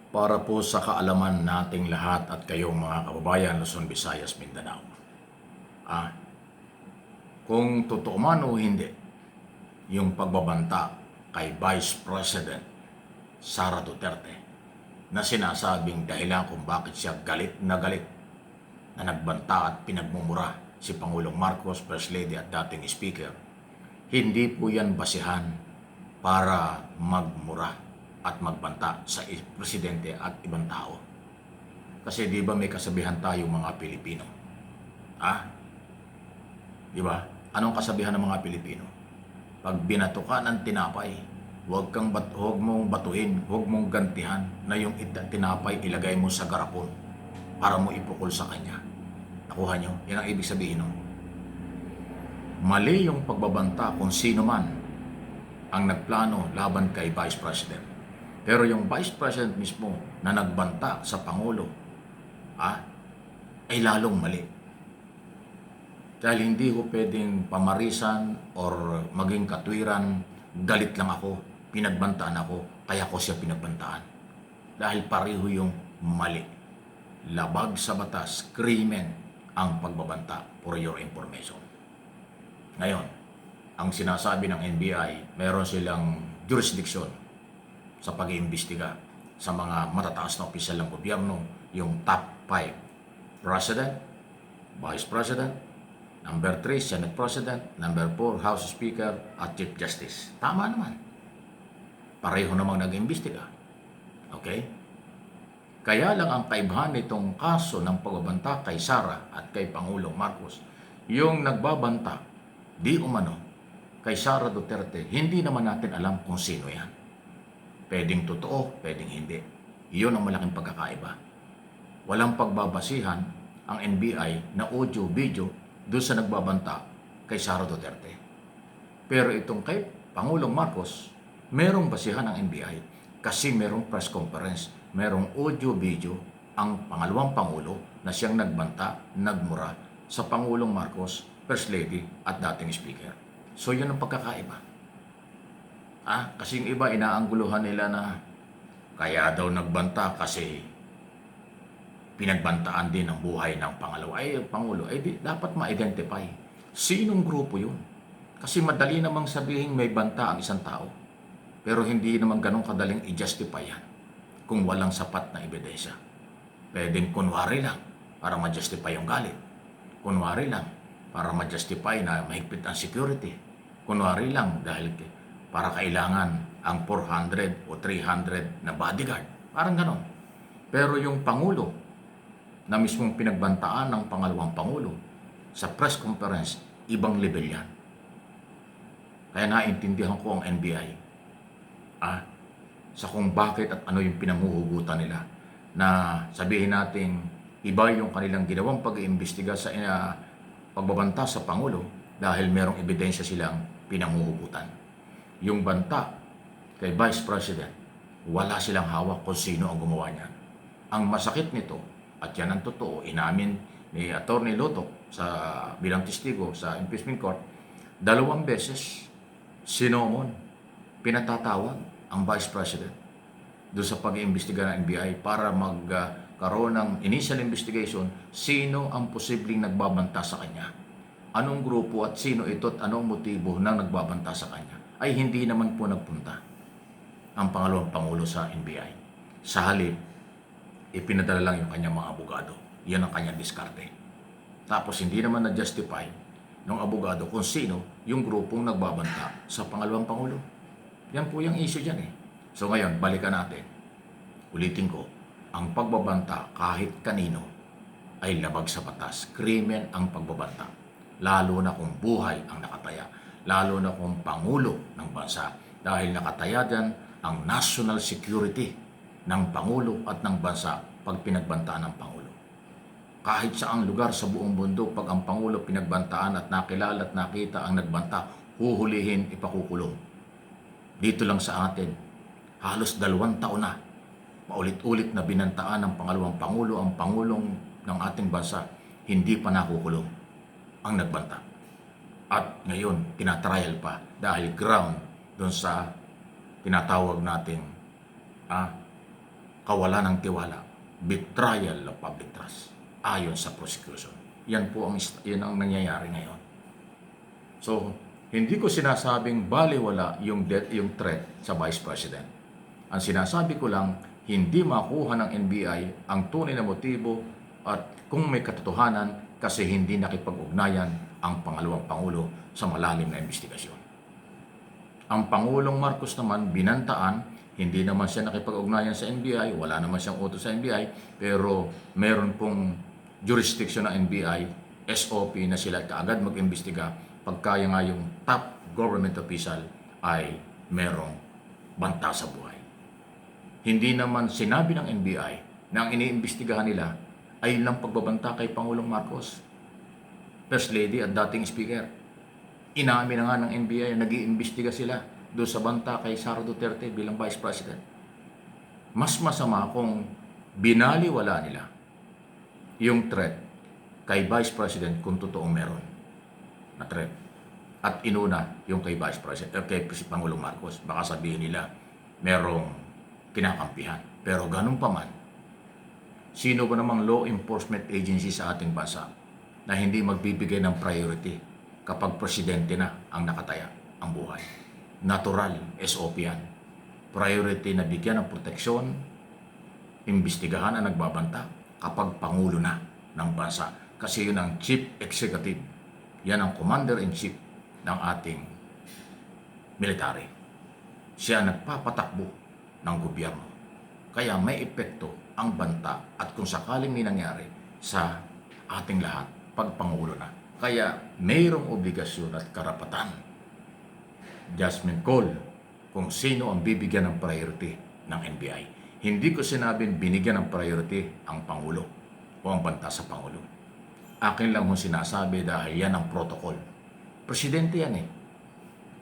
Para po sa kaalaman nating lahat at kayong mga kababayan Luzon, Visayas, Mindanao. Ah, kung totoo man o hindi, yung pagbabanta kay Vice President Sara Duterte na sinasabing dahilan kung bakit siya galit na nagbanta at pinagmumura si Pangulong Marcos, First Lady at dating Speaker, hindi po yan basihan para magmura at magbanta sa presidente at ibang tao. Kasi di ba may kasabihan tayo mga Pilipino? Di ba? Anong kasabihan ng mga Pilipino? Pag binato ka ng tinapay, huwag mong batuhin, huwag mong gantihan na yung tinapay ilagay mo sa garapon para mo ipukol sa kanya. Nakuha nyo? Yan ang ibig sabihin nun. Mali yung pagbabanta kung sino man ang nagplano laban kay Vice President. Pero yung Vice President mismo na nagbanta sa Pangulo, ay lalong mali. Dahil hindi ko pwedeng pamarisan or maging katwiran, galit lang ako, pinagbantaan ako, kaya ko siya pinagbantaan. Dahil pareho yung mali. Labag sa batas, krimen ang pagbabanta, for your information. Ngayon, ang sinasabi ng NBI, meron silang jurisdiction sa pag-iimbestiga sa mga matataas na opisyal ng gobyerno, yung top 5, President, Vice President, number 3, Senate President, number 4, House Speaker, at Chief Justice. Tama naman. Pareho namang nag-imbestiga. Okay? Kaya lang ang kaibahan nitong kaso ng pagbabanta kay Sara at kay Pangulong Marcos, yung nagbabanta, di umano, kay Sara Duterte, hindi naman natin alam kung sino yan. Pwedeng totoo, pwedeng hindi. Iyon ang malaking pagkakaiba. Walang pagbabasihan ang NBI na audio, video doon sa nagbabanta kay Sara Duterte. Pero itong kay Pangulong Marcos, merong basihan ng NBI kasi merong press conference, merong audio, video ang pangalawang Pangulo na siyang nagbanta, nagmura sa Pangulong Marcos, First Lady at dating Speaker. So yun ang pagkakaiba. Kasi yung iba inaangguluhan nila na kaya daw nagbanta kasi pinagbantaan din ang buhay ng Pangulo. Dapat ma-identify sinong grupo yun. Kasi madali namang sabihin may banta ang isang tao. Pero hindi naman ganun kadaling i-justify yan kung walang sapat na ebidensya. Pwedeng kunwari lang para ma-justify yung galit. Kunwari lang para ma-justify na mahigpit ang security. Kunwari lang dahil para kailangan ang 400 o 300 na bodyguard. Parang ganon. Pero yung Pangulo na mismong pinagbantaan ng pangalawang Pangulo sa press conference, ibang level yan. Kaya naintindihan ko ang NBI sa kung bakit at ano yung pinanguhugutan nila na sabihin natin iba yung kanilang ginawang pag-iimbestiga sa pagbabanta sa Pangulo dahil merong ebidensya silang pinanguhugutan. Yung banta kay Vice President, wala silang hawak kung sino ang gumawa niyan. Ang masakit nito, at yan ang totoo, inamin ni Atty. Loto bilang testigo sa impeachment court, 2 beses sinomon, pinatatawag ang Vice President doon sa pag-iimbestiga ng NBI para magkaroon ng initial investigation sino ang posibleng nagbabanta sa kanya. Anong grupo at sino ito at anong motibo ng nagbabanta sa kanya ay hindi naman po nagpunta ang pangalawang Pangulo sa NBI. Sa halip, ipinadala lang yung kanyang mga abogado. Yan ang kanyang diskarte. Tapos hindi naman na-justify ng abogado kung sino yung grupong nagbabanta sa pangalawang Pangulo. Yan po yung issue dyan eh. So ngayon, balikan natin. Ulitin ko, ang pagbabanta kahit kanino ay labag sa batas. Krimen ang pagbabanta. Lalo na kung buhay ang nakataya. Lalo na kung Pangulo ng bansa. Dahil nakataya dyan ang national security ng Pangulo at ng bansa pag pinagbantaan ng Pangulo. Kahit saang lugar sa buong mundo, pag ang Pangulo pinagbantaan at nakilala at nakita ang nagbanta, huhulihin, ipakukulong. Dito lang sa atin, halos 2 taon na, paulit-ulit na binantaan ng pangalawang Pangulo ang Pangulong ng ating bansa, hindi pa nakukulong ang nagbanta. At ngayon, tinatrial pa dahil ground doon sa tinatawag nating kawalan ng tiwala, betrayal of public trust, ayon sa prosecution. Yan po yun ang nangyayari ngayon. So, hindi ko sinasabing baliwala yung threat sa Vice President. Ang sinasabi ko lang, hindi makuha ng NBI ang tunay na motibo at kung may katotohanan kasi hindi nakipag-ugnayan ang pangalawang Pangulo sa malalim na investigasyon. Ang Pangulong Marcos naman binantaan, hindi naman siya nakipag-ugnayan sa NBI, wala naman siyang utos sa NBI, pero meron pong jurisdiction ng NBI, SOP na sila kaagad mag-imbestiga pagkaya nga yung top government official ay merong banta sa buhay. Hindi naman sinabi ng NBI na ang iniimbestigahan nila ay lang pagbabanta kay Pangulong Marcos, First Lady at dating Speaker. Inamin na nga ng NBI na nag-iimbestiga sila doon sa banta kay Sara Duterte bilang Vice President. Mas masama kung binaliwala nila yung threat kay Vice President kung totoong meron na threat. At inuna yung kay Vice President, kay Pangulong Marcos. Baka sabihin nila merong kinakampihan. Pero ganun pa man, sino ba namang law enforcement agency sa ating bansa na hindi magbibigay ng priority kapag presidente na ang nakataya ang buhay? Natural, SOP yan. Priority na bigyan ng proteksyon, imbestigahan ang nagbabanta kapag Pangulo na ng bansa. Kasi yun ang Chief Executive. Yan ang Commander-in-Chief ng ating military. Siya nagpapatakbo ng gobyerno. Kaya may epekto ang banta at kung sakaling may nangyari sa ating lahat pag Pangulo na. Kaya mayroong obligasyon at karapatan, judgment call, kung sino ang bibigyan ng priority ng NBI. Hindi ko sinabing binigyan ng priority ang Pangulo o ang banta sa Pangulo. Akin lang kung sinasabi dahil yan ang protocol. Presidente yan eh.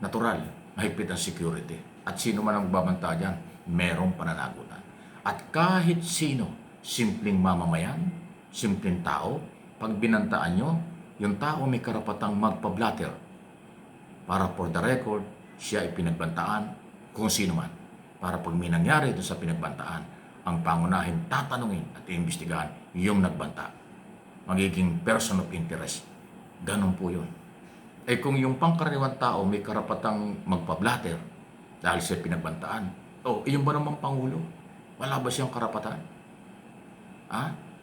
Natural, mahigpit ang security. At sino man ang babanta dyan, merong pananagutan. At kahit sino, simpleng mamamayan, simpleng tao, pag binantaan nyo, yung tao may karapatang magpa-blatter para for the record, siya ay pinagbantaan kung sino man. Para pag may nangyari doon sa pinagbantaan, ang pangunahin tatanungin at iimbestigahan yung nagbanta. Magiging person of interest. Ganun po yun. Eh kung yung pangkaraniwang tao may karapatang magpa-blatter dahil siya pinagbantaan, yung ba naman Pangulo? Wala ba siyang karapatan?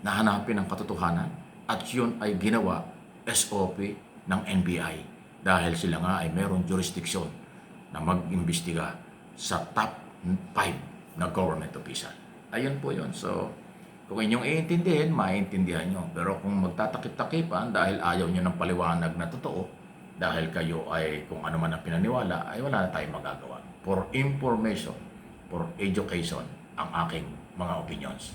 Nahanapin ang katotohanan at yun ay ginawa SOP ng NBI dahil sila nga ay mayroong jurisdiction na mag-imbestiga sa top 5 na government official. Ayun po yun. So, kung inyong iintindihin, maintindihan nyo. Pero kung magtatakip-takipan dahil ayaw nyo ng paliwanag na totoo, dahil kayo ay kung ano man ang pinaniwala, ay wala na tayong magagawa. For information, for education, ang aking mga opinions.